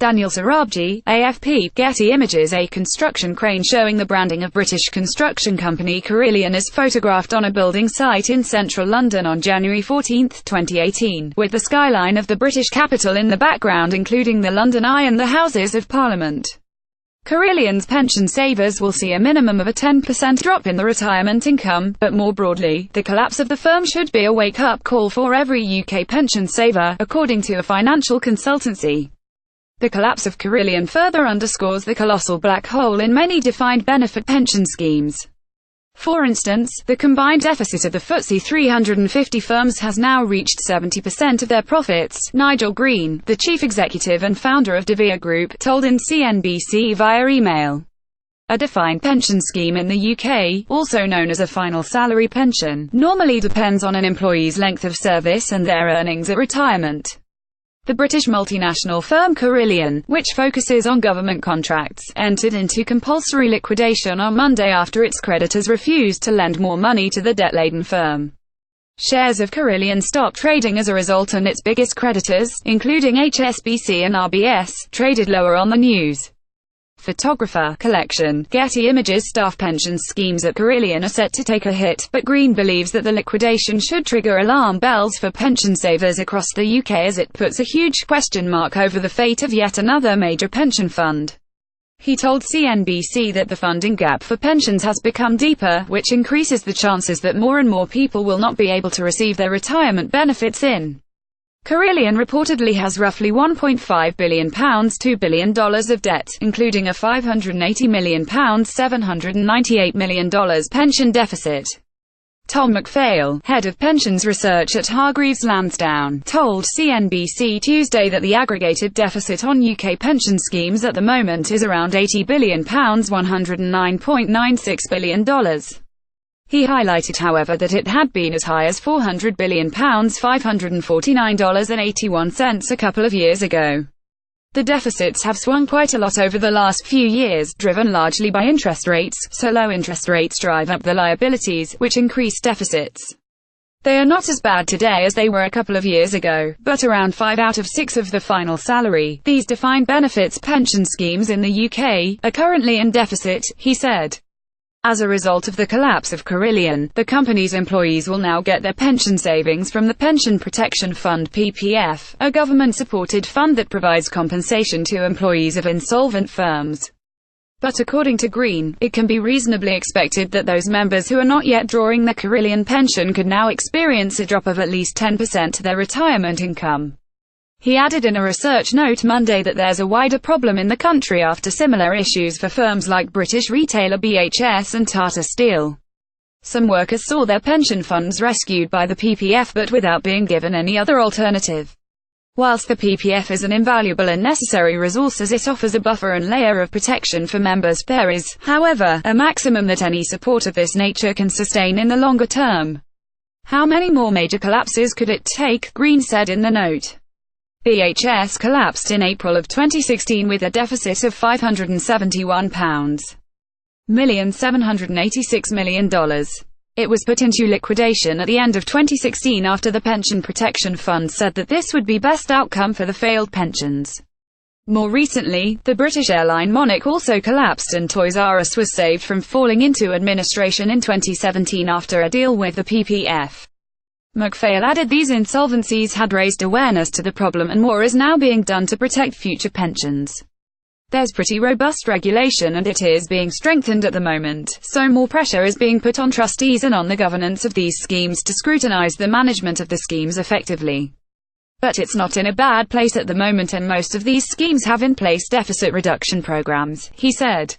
Daniel Sarabji, AFP, Getty Images. A construction crane showing the branding of British construction company Carillion is photographed on a building site in central London on January 14, 2018, with the skyline of the British capital in the background, including the London Eye and the Houses of Parliament. Carillion's pension savers will see a minimum of a 10% drop in the retirement income, but more broadly, the collapse of the firm should be a wake-up call for every UK pension saver, according to a financial consultancy. The collapse of Carillion further underscores the colossal black hole in many defined benefit pension schemes. For instance, the combined deficit of the FTSE 350 firms has now reached 70% of their profits, Nigel Green, the chief executive and founder of De Vere Group, told in CNBC via email. A defined pension scheme in the UK, also known as a final salary pension, normally depends on an employee's length of service and their earnings at retirement. The British multinational firm Carillion, which focuses on government contracts, entered into compulsory liquidation on Monday after its creditors refused to lend more money to the debt-laden firm. Shares of Carillion stopped trading as a result, and its biggest creditors, including HSBC and RBS, traded lower on the news. Photographer, collection, Getty Images. Staff pension schemes at Carillion are set to take a hit, but Green believes that the liquidation should trigger alarm bells for pension savers across the UK, as it puts a huge question mark over the fate of yet another major pension fund. He told CNBC that the funding gap for pensions has become deeper, which increases the chances that more and more people will not be able to receive their retirement benefits in. Carillion reportedly has roughly £1.5 billion, $2 billion of debt, including a £580 million, $798 million pension deficit. Tom McPhail, head of pensions research at Hargreaves Lansdown, told CNBC Tuesday that the aggregated deficit on UK pension schemes at the moment is around £80 billion, $109.96 billion. He highlighted, however, that it had been as high as £400 billion, $549.81 a couple of years ago. The deficits have swung quite a lot over the last few years, driven largely by interest rates, so low interest rates drive up the liabilities, which increase deficits. They are not as bad today as they were a couple of years ago, but around 5 out of 6 of the final salary, these defined benefits pension schemes in the UK, are currently in deficit, he said. As a result of the collapse of Carillion, the company's employees will now get their pension savings from the Pension Protection Fund (PPF), a government-supported fund that provides compensation to employees of insolvent firms. But according to Green, it can be reasonably expected that those members who are not yet drawing their Carillion pension could now experience a drop of at least 10% to their retirement income. He added in a research note Monday that there's a wider problem in the country after similar issues for firms like British retailer BHS and Tata Steel. Some workers saw their pension funds rescued by the PPF but without being given any other alternative. Whilst the PPF is an invaluable and necessary resource as it offers a buffer and layer of protection for members, there is, however, a maximum that any support of this nature can sustain in the longer term. How many more major collapses could it take? Green said in the note. BHS collapsed in April of 2016 with a deficit of £571,786 million. It was put into liquidation at the end of 2016 after the Pension Protection Fund said that this would be best outcome for the failed pensions. More recently, the British airline Monarch also collapsed, and Toys R Us was saved from falling into administration in 2017 after a deal with the PPF. McPhail added these insolvencies had raised awareness to the problem, and more is now being done to protect future pensions. There's pretty robust regulation and it is being strengthened at the moment, so more pressure is being put on trustees and on the governance of these schemes to scrutinise the management of the schemes effectively. But it's not in a bad place at the moment, and most of these schemes have in place deficit reduction programs, he said.